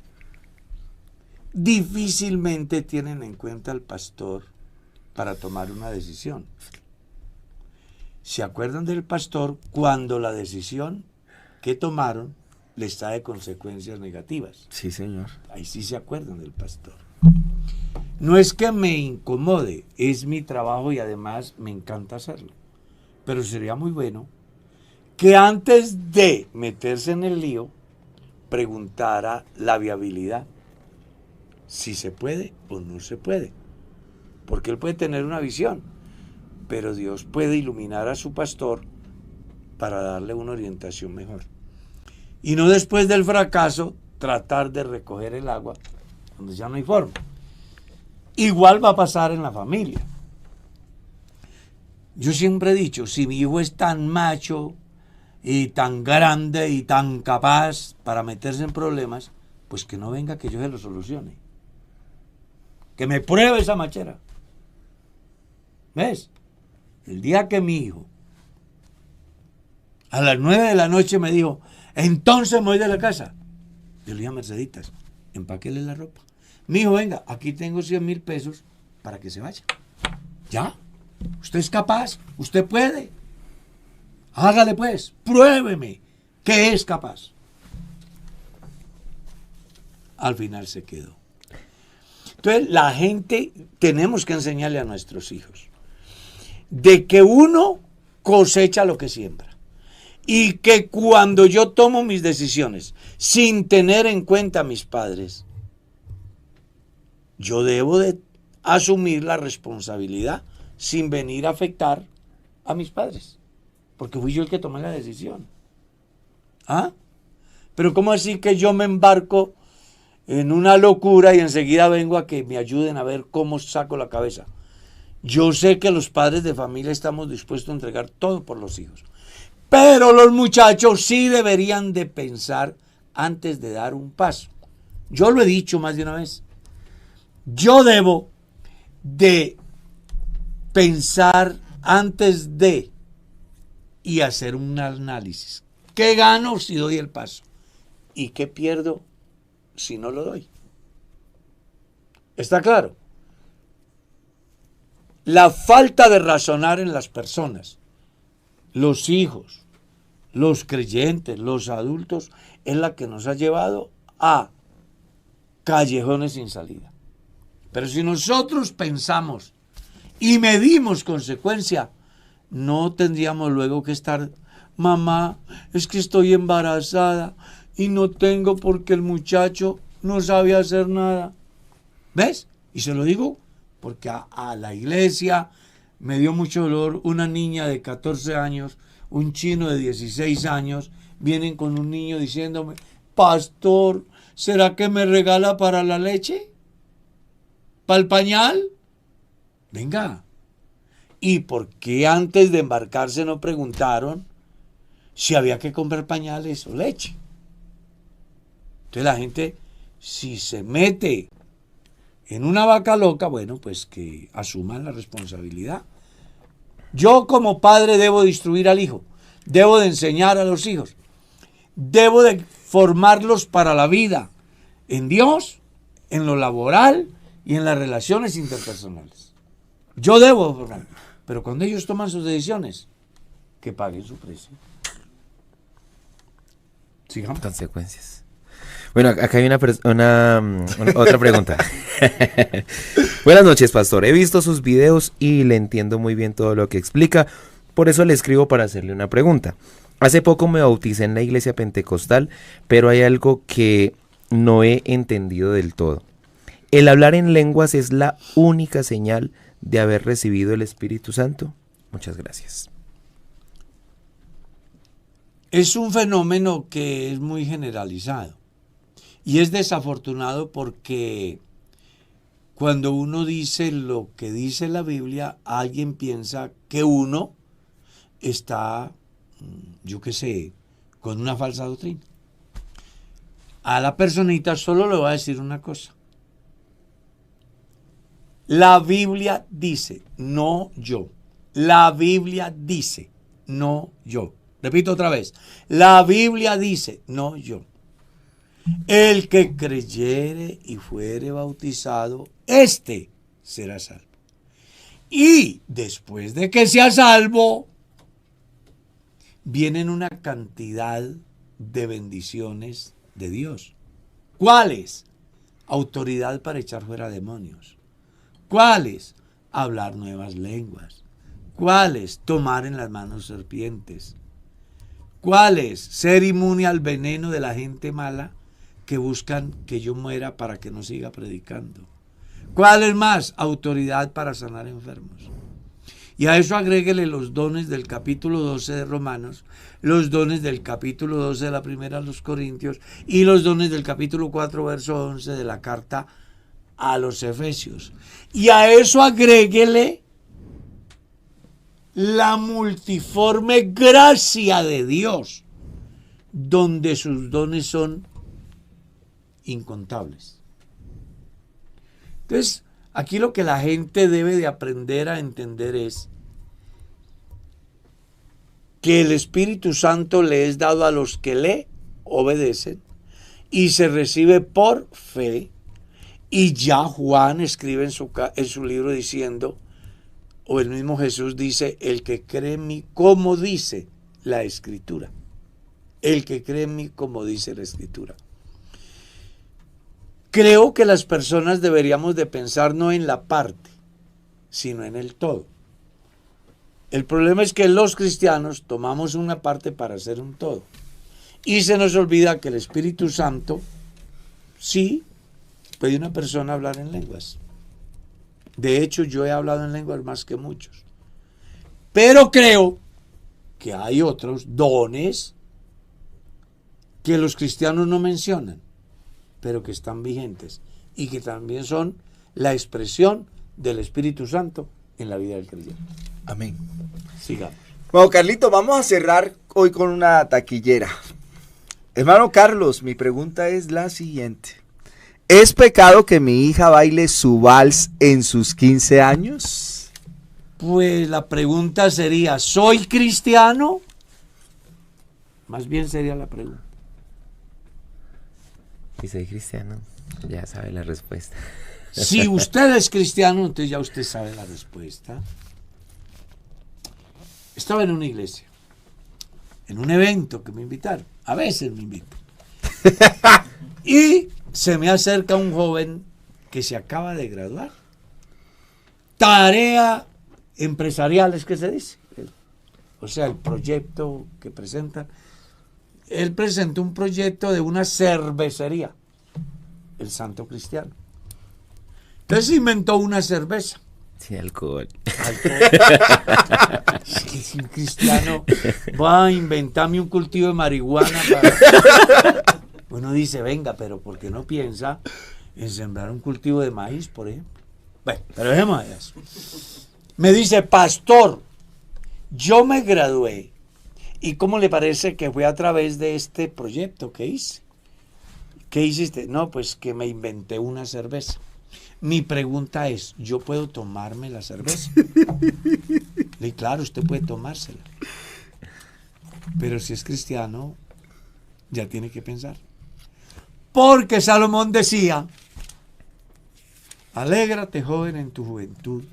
difícilmente tienen en cuenta al pastor para tomar una decisión. ¿Se acuerdan del pastor cuando la decisión que tomaron les trae consecuencias negativas? Sí, señor. Ahí sí se acuerdan del pastor. No es que me incomode, es mi trabajo y además me encanta hacerlo. Pero sería muy bueno que antes de meterse en el lío, preguntara la viabilidad. Si se puede o no se puede. Porque él puede tener una visión, pero Dios puede iluminar a su pastor para darle una orientación mejor. Y no después del fracaso tratar de recoger el agua donde ya no hay forma. Igual va a pasar en la familia. Yo siempre he dicho, si mi hijo es tan macho y tan grande y tan capaz para meterse en problemas, pues que no venga que yo se lo solucione. Que me pruebe esa machera. ¿Ves? El día que mi hijo a las 9 de la noche me dijo, entonces me voy de la casa. Yo le dije a Merceditas, empáquele la ropa. Mi hijo, venga, aquí tengo 100,000 pesos para que se vaya. ¿Ya? Usted es capaz, usted puede. Hágale pues, pruébeme que es capaz. Al final se quedó. Entonces, la gente, tenemos que enseñarle a nuestros hijos de que uno cosecha lo que siembra y que cuando yo tomo mis decisiones sin tener en cuenta a mis padres, yo debo de asumir la responsabilidad sin venir a afectar a mis padres, porque fui yo el que tomé la decisión. ¿Ah? Pero ¿cómo así que yo me embarco en una locura y enseguida vengo a que me ayuden a ver cómo saco la cabeza? Yo sé que los padres de familia estamos dispuestos a entregar todo por los hijos, pero los muchachos sí deberían de pensar antes de dar un paso. Yo lo he dicho más de una vez. Yo debo de pensar antes de y hacer un análisis. ¿Qué gano si doy el paso? ¿Y qué pierdo si no lo doy? ¿Está claro? La falta de razonar en las personas, los hijos, los creyentes, los adultos, es la que nos ha llevado a callejones sin salida. Pero si nosotros pensamos y medimos consecuencia, no tendríamos luego que estar, mamá, es que estoy embarazada y no tengo porque el muchacho no sabe hacer nada. ¿Ves? Y se lo digo porque a la iglesia me dio mucho dolor una niña de 14 años, un chino de 16 años, vienen con un niño diciéndome, pastor, ¿será que me regala para la leche? ¿Para el pañal? Venga. ¿Y por qué antes de embarcarse no preguntaron si había que comprar pañales o leche? Entonces la gente, si se mete en una vaca loca, bueno, pues que asuman la responsabilidad. Yo como padre debo de instruir al hijo, debo de enseñar a los hijos, debo de formarlos para la vida, en Dios, en lo laboral y en las relaciones interpersonales. Yo debo formar, pero cuando ellos toman sus decisiones, que paguen su precio. Sigamos. Consecuencias. Bueno, acá hay otra pregunta. Buenas noches, pastor. He visto sus videos y le entiendo muy bien todo lo que explica. Por eso le escribo para hacerle una pregunta. Hace poco me bauticé en la iglesia pentecostal, pero hay algo que no he entendido del todo. ¿El hablar en lenguas es la única señal de haber recibido el Espíritu Santo? Muchas gracias. Es un fenómeno que es muy generalizado y es desafortunado porque cuando uno dice lo que dice la Biblia, alguien piensa que uno está, yo qué sé, con una falsa doctrina. A la personita solo le voy a decir una cosa. La Biblia dice, no yo. La Biblia dice, no yo. Repito otra vez. La Biblia dice, no yo. El que creyere y fuere bautizado, éste será salvo. Y después de que sea salvo, vienen una cantidad de bendiciones de Dios. ¿Cuáles? Autoridad para echar fuera demonios. ¿Cuáles? Hablar nuevas lenguas. ¿Cuáles? Tomar en las manos serpientes. ¿Cuáles? Ser inmune al veneno de la gente mala que buscan que yo muera para que no siga predicando. ¿Cuáles más? Autoridad para sanar enfermos. Y a eso agréguele los dones del capítulo 12 de Romanos, los dones del capítulo 12 de la primera a los Corintios y los dones del capítulo 4, verso 11 de la carta a los Efesios. Y a eso agréguele la multiforme gracia de Dios, donde sus dones son incontables. Entonces, aquí lo que la gente debe de aprender a entender es que el Espíritu Santo le es dado a los que le obedecen y se recibe por fe. Y ya Juan escribe en su libro diciendo, o el mismo Jesús dice, el que cree en mí, como dice la Escritura. El que cree en mí, como dice la Escritura. Creo que las personas deberíamos de pensar no en la parte, sino en el todo. El problema es que los cristianos tomamos una parte para hacer un todo. Y se nos olvida que el Espíritu Santo, sí, puede una persona hablar en lenguas. De hecho, yo he hablado en lenguas más que muchos. Pero creo que hay otros dones que los cristianos no mencionan, pero que están vigentes y que también son la expresión del Espíritu Santo en la vida del creyente. Amén. Sigamos. Bueno, Carlito, vamos a cerrar hoy con una taquillera. Hermano Carlos, mi pregunta es la siguiente. ¿Es pecado que mi hija baile su vals en sus 15 años? Pues la pregunta sería, ¿soy cristiano? Más bien sería la pregunta. Si soy cristiano, ya sabe la respuesta. Si usted es cristiano, entonces ya usted sabe la respuesta. Estaba en una iglesia, en un evento que me invitaron. A veces me invitan. Y se me acerca un joven que se acaba de graduar. Tarea empresarial es que se dice. O sea, el proyecto que presentan. Él presentó un proyecto de una cervecería, el Santo Cristiano. Entonces inventó una cerveza. Sin alcohol. Si un cristiano va a inventarme un cultivo de marihuana uno dice, venga, pero ¿por qué no piensa en sembrar un cultivo de maíz, por ejemplo? Bueno, pero dejemos de eso. Me dice, pastor, yo me gradué. ¿Y cómo le parece que fue a través de este proyecto que hice? ¿Qué hiciste? No, pues que me inventé una cerveza. Mi pregunta es, ¿yo puedo tomarme la cerveza? Y claro, usted puede tomársela. Pero si es cristiano, ya tiene que pensar. Porque Salomón decía, alégrate, joven, en tu juventud,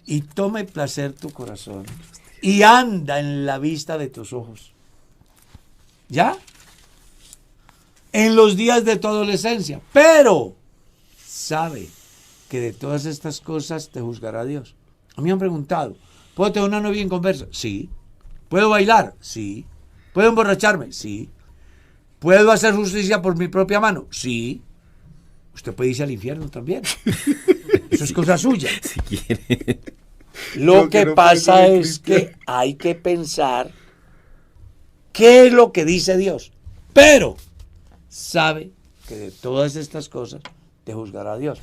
y tome placer tu corazón, y anda en la vista de tus ojos. ¿Ya? En los días de tu adolescencia. Pero sabe que de todas estas cosas te juzgará Dios. A mí me han preguntado, ¿puedo tener una novia inconversa? Sí. ¿Puedo bailar? Sí. ¿Puedo emborracharme? Sí. ¿Puedo hacer justicia por mi propia mano? Sí. Usted puede irse al infierno también. Eso es cosa suya. Si quiere. Lo que pasa es que hay que pensar qué es lo que dice Dios. Pero sabe que de todas estas cosas te juzgará Dios.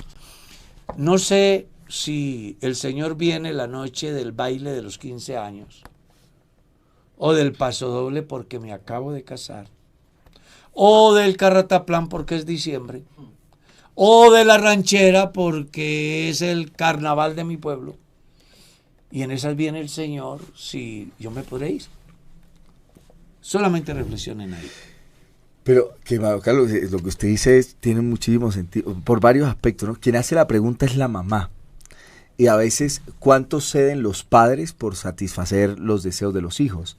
No sé si el Señor viene la noche del baile de los 15 años, o del pasodoble porque me acabo de casar, o del carrataplán porque es diciembre, o de la ranchera porque es el carnaval de mi pueblo. Y en esas viene el Señor, si yo me podré ir. Solamente reflexionen ahí. Pero, que Carlos, lo que usted dice tiene muchísimo sentido, por varios aspectos, ¿no? Quien hace la pregunta es la mamá. Y a veces, ¿cuánto ceden los padres por satisfacer los deseos de los hijos?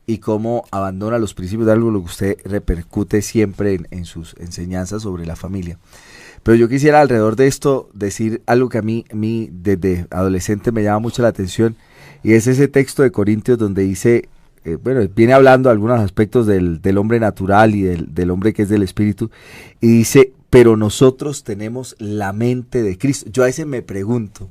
Y cómo abandona los principios de algo, lo que usted repercute siempre en sus enseñanzas sobre la familia. Pero yo quisiera alrededor de esto decir algo que a mí desde adolescente me llama mucho la atención, y es ese texto de Corintios donde dice, bueno, viene hablando algunos aspectos del hombre natural y del hombre que es del espíritu, y dice, pero nosotros tenemos la mente de Cristo. Yo a veces me pregunto,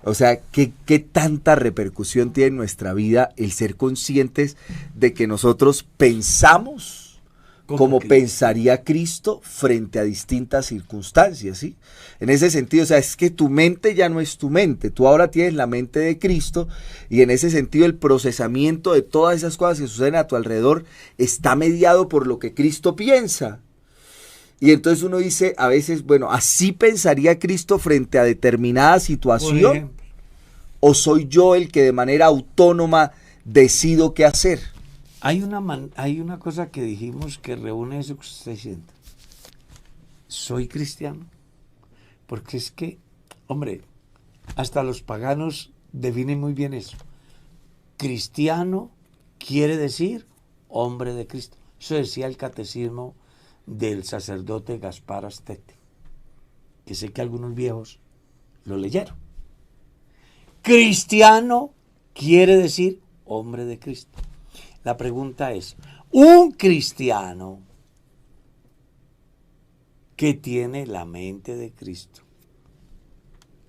o sea, ¿qué tanta repercusión tiene en nuestra vida el ser conscientes de que nosotros pensamos como pensaría Cristo frente a distintas circunstancias, ¿sí? En ese sentido, o sea, es que tu mente ya no es tu mente, tú ahora tienes la mente de Cristo, y en ese sentido el procesamiento de todas esas cosas que suceden a tu alrededor está mediado por lo que Cristo piensa. Y entonces uno dice a veces, bueno, ¿así pensaría Cristo frente a determinada situación? ¿O soy yo el que de manera autónoma decido qué hacer? Hay una cosa que dijimos que reúne eso que usted siente. Soy cristiano. Porque es que, hombre, hasta los paganos definen muy bien eso. Cristiano quiere decir hombre de Cristo. Eso decía el catecismo del sacerdote Gaspar Astete, que sé que algunos viejos lo leyeron. Cristiano quiere decir hombre de Cristo. La pregunta es, ¿un cristiano que tiene la mente de Cristo,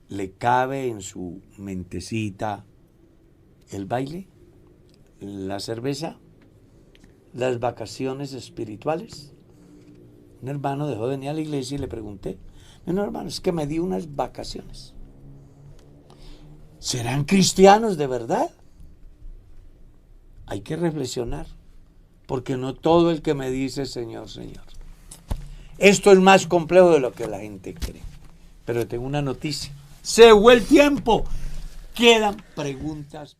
le cabe en su mentecita el baile, la cerveza, las vacaciones espirituales? Un hermano dejó de venir a la iglesia y le pregunté, no, hermano, es que me di unas vacaciones. ¿Serán cristianos de verdad? Hay que reflexionar, porque no todo el que me dice Señor, Señor. Esto es más complejo de lo que la gente cree. Pero tengo una noticia. Se fue el tiempo. Quedan preguntas.